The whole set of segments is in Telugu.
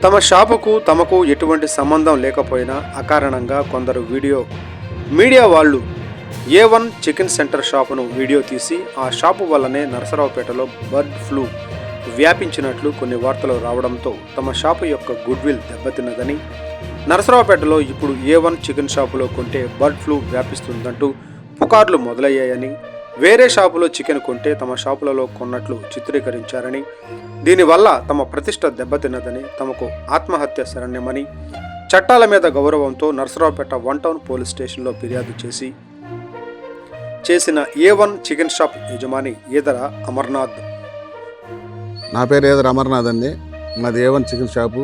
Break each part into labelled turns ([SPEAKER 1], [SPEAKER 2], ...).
[SPEAKER 1] తమ షాపుకు తమకు ఎటువంటి సంబంధం లేకపోయినా అకారణంగా కొందరు మీడియా వాళ్ళు A1 చికెన్ సెంటర్ షాపును వీడియో తీసి ఆ షాపు వల్లనే నరసరావుపేటలో బర్డ్ ఫ్లూ వ్యాపించినట్లు కొన్ని వార్తలు రావడంతో తమ షాపు యొక్క గుడ్విల్ దెబ్బతిన్నదని, నరసరావుపేటలో ఇప్పుడు A1 చికెన్ షాపులో కొంటే బర్డ్ ఫ్లూ వ్యాపిస్తుందంటూ పుకార్లు మొదలయ్యాయని, వేరే షాపులో చికెన్ కొంటే తమ షాపులలో కొన్నట్లు చిత్రీకరించారని, దీనివల్ల తమ ప్రతిష్ట దెబ్బతిన్నదని, తమకు ఆత్మహత్య శరణ్యమని చట్టాల మీద గౌరవంతో నరసరావుపేట 1 టౌన్ పోలీస్ స్టేషన్లో ఫిర్యాదు చేసిన A1 చికెన్ షాప్ యజమాని ఈదర అమర్నాథ్.
[SPEAKER 2] నా పేరు ఈదర అమర్నాథ్ అండి. మాది A1 చికెన్ షాపు.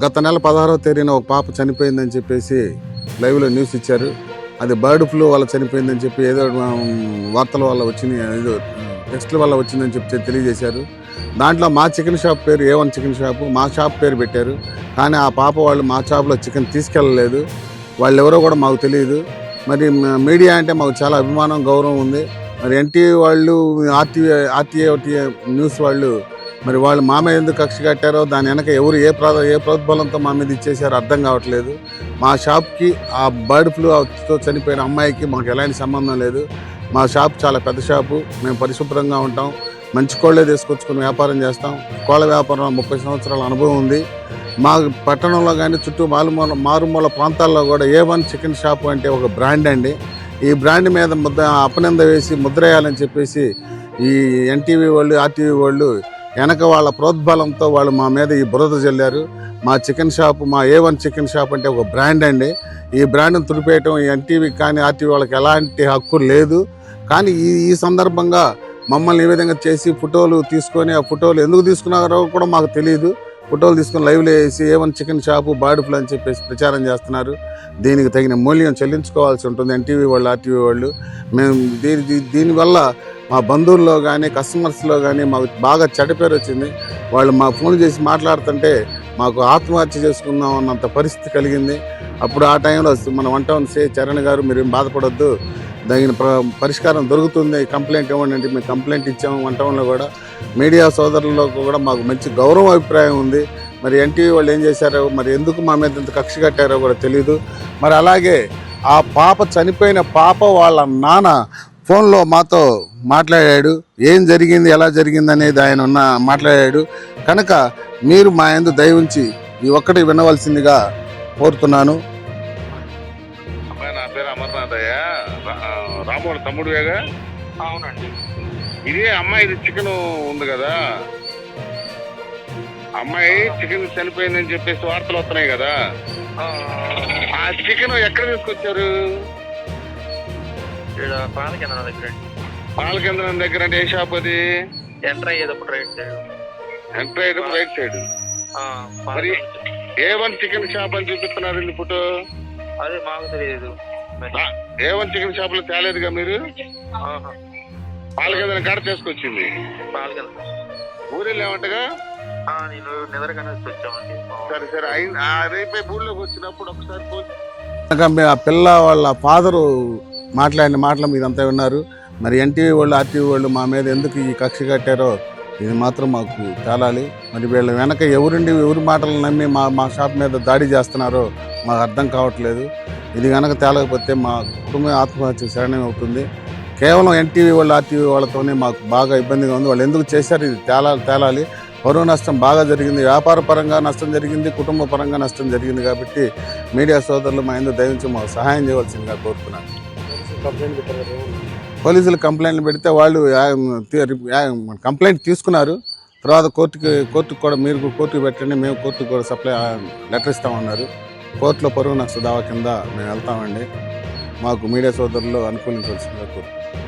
[SPEAKER 2] గత నెల 16వ తేదీన ఒక పాప చనిపోయిందని చెప్పేసి లైవ్లో న్యూస్ ఇచ్చారు. అది బర్డ్ ఫ్లూ వల్ల చనిపోయిందని చెప్పి ఏదో వార్తల వల్ల వచ్చింది, ఏదో టెస్ట్ల వల్ల వచ్చిందని చెప్పి తెలియజేశారు. దాంట్లో మా చికెన్ షాప్ పేరు A1 చికెన్ షాపు, మా షాప్ పేరు పెట్టారు. కానీ ఆ పాప వాళ్ళు మా షాప్లో చికెన్ తీసుకెళ్ళలేదు. వాళ్ళు ఎవరో కూడా మాకు తెలియదు. మరి మీడియా అంటే మాకు చాలా అభిమానం, గౌరవం ఉంది. మరి ఎన్టీవీ వాళ్ళు, ఆర్టీఏ న్యూస్ వాళ్ళు మరి వాళ్ళు మా మీద ఎందుకు కక్ష కట్టారో, దాని వెనక ఎవరు ఏ ప్రోద్బలంతో మా మీద ఇచ్చేసారో అర్థం కావట్లేదు. మా షాప్కి ఆ బర్డ్ ఫ్లూతో చనిపోయిన అమ్మాయికి మాకు ఎలాంటి సంబంధం లేదు. మా షాప్ చాలా పెద్ద షాపు. మేము పరిశుభ్రంగా ఉంటాం. మంచి కోళ్ళే తీసుకొచ్చుకుని వ్యాపారం చేస్తాం. కోళ్ళ వ్యాపారం 30 సంవత్సరాల అనుభవం ఉంది. మా పట్టణంలో కానీ చుట్టూ మారుమూల ప్రాంతాల్లో కూడా A1 చికెన్ షాపు అంటే ఒక బ్రాండ్ అండి. ఈ బ్రాండ్ మీద అపనింద వేసి ముద్రేయాలని చెప్పేసి ఈ ఎన్టీవీ వాళ్ళు, ఆర్టీవీ వాళ్ళు వెనక వాళ్ళ ప్రోద్బలంతో వాళ్ళు మా మీద ఈ బురద జల్లారు. మా చికెన్ షాపు, మా A1 చికెన్ షాప్ అంటే ఒక బ్రాండ్ అండి. ఈ బ్రాండ్ను తుడిపేయటం ఎన్టీవీ కానీ ఆర్టీవీ వాళ్ళకి ఎలాంటి హక్కు లేదు. కానీ ఈ సందర్భంగా మమ్మల్ని ఈ విధంగా చేసి ఫోటోలు తీసుకొని, ఆ ఫోటోలు ఎందుకు తీసుకున్నారో కూడా మాకు తెలియదు. ఫోటోలు తీసుకొని లైవ్లో వేసి A1 chicken shop bird flu అని చెప్పేసి ప్రచారం చేస్తున్నారు. దీనికి తగిన మూల్యం చెల్లించుకోవాల్సి ఉంటుంది ఎన్టీవీ వాళ్ళు, ఆర్టీవీ వాళ్ళు. మేము దీనివల్ల మా బంధువుల్లో కానీ కస్టమర్స్లో కానీ మాకు బాగా చెడ్డ పేరు వచ్చింది. వాళ్ళు మా ఫోన్ చేసి మాట్లాడుతుంటే మాకు ఆత్మహత్య చేసుకుందాం అన్నంత పరిస్థితి కలిగింది. అప్పుడు ఆ టైంలో మన 1 టౌన్ చరణ్ గారు, మీరు బాధపడొద్దు, తగిన పరిష్కారం దొరుకుతుంది, కంప్లైంట్ ఇవ్వండి అంటే మేము కంప్లైంట్ ఇచ్చాము. 1 టౌన్లో కూడా మీడియా సోదరుల్లో కూడా మాకు మంచి గౌరవ అభిప్రాయం ఉంది. మరి ఎన్టీవీ వాళ్ళు ఏం చేశారో, మరి ఎందుకు మా మీద ఇంత కక్ష కట్టారో కూడా తెలీదు. మరి అలాగే ఆ పాప, చనిపోయిన పాప వాళ్ళ నాన్న ఫోన్లో మాతో మాట్లాడాడు. ఏం జరిగింది, ఎలా జరిగింది అనేది ఆయన మాట్లాడాడు. కనుక మీరు మా యందు దయ ఉంచి ఈ ఒక్కటి వినవలసిందిగా కోరుతున్నాను.
[SPEAKER 3] నా పేరు అమర్నాథ్ అయ్యా, రాముడు తమ్ముడుగా.
[SPEAKER 4] అవునండి.
[SPEAKER 3] ఇదే అమ్మాయి, ఇది చికెన్ ఉంది కదా, అమ్మాయి చికెన్ చనిపోయిందని చెప్పేసి వార్తలు వస్తున్నాయి కదా. ఆ చికెన్ ఎక్కడ తీసుకొచ్చారు?
[SPEAKER 4] పాలకేంద్రం దగ్గర.
[SPEAKER 3] పాలకేంద్రం దగ్గర అంటే ఏ షాప్ అది?
[SPEAKER 4] ఎంటర్ అయ్యేటప్పుడు రైట్ సైడ్.
[SPEAKER 3] మరి A1 చికెన్ షాప్ అని చూపిస్తున్నారు ఈ ఫోటో.
[SPEAKER 4] అదే మాకు తెలియదు.
[SPEAKER 3] A1 చికెన్ షాప్ లో తేలేదుగా మీరు? పాలకేంద్రం కాడ తీసుకొచ్చింది.
[SPEAKER 4] పాలకేంద్రం
[SPEAKER 3] ఊరెళ్ళి ఏమంటగా?
[SPEAKER 4] నేను నిద్రగానే వచ్చామండి.
[SPEAKER 3] సరే రేపే ఊళ్ళోకి వచ్చినప్పుడు ఒకసారి
[SPEAKER 2] ఆ పిల్ల వాళ్ళ ఫాదరు మాట్లాడిన మాటలు మీరంతా విన్నారు. మరి ఎన్టీవీ వాళ్ళు, ఆర్టీవీ వాళ్ళు మా మీద ఎందుకు ఈ కక్ష కట్టారో ఇది మాత్రం మాకు తేలాలి. మరి వీళ్ళ వెనక ఎవరి మాటలు నమ్మి మా షాప్ మీద దాడి చేస్తున్నారో మాకు అర్థం కావట్లేదు. ఇది కనుక తేలకపోతే మా కుటుంబం ఆత్మహత్య శరణం అవుతుంది. కేవలం ఎన్టీవీ వాళ్ళు, ఆర్టీవీ వాళ్ళతోనే మాకు బాగా ఇబ్బందిగా ఉంది. వాళ్ళు ఎందుకు చేశారు ఇది తేలాలి. పరువు నష్టం బాగా జరిగింది, వ్యాపార పరంగా నష్టం జరిగింది, కుటుంబ పరంగా నష్టం జరిగింది. కాబట్టి మీడియా సోదరులు మా ఎందుకు దయచేసి మాకు సహాయం చేయవలసిందిగా కోరుతున్నాను. పోలీసులు కంప్లైంట్లు పెడితే వాళ్ళు కంప్లైంట్ తీసుకున్నారు. తర్వాత కోర్టుకు కూడా మీరు కోర్టుకు పెట్టండి, మేము కోర్టుకు కూడా సప్లై లెటర్ ఇస్తామన్నారు. కోర్టులో పరువు నష్ట దావా కింద మేము వెళ్తామండి. మాకు మీడియా సోదరులు అనుకూలించవలసిందిగా కోరుతున్నాం.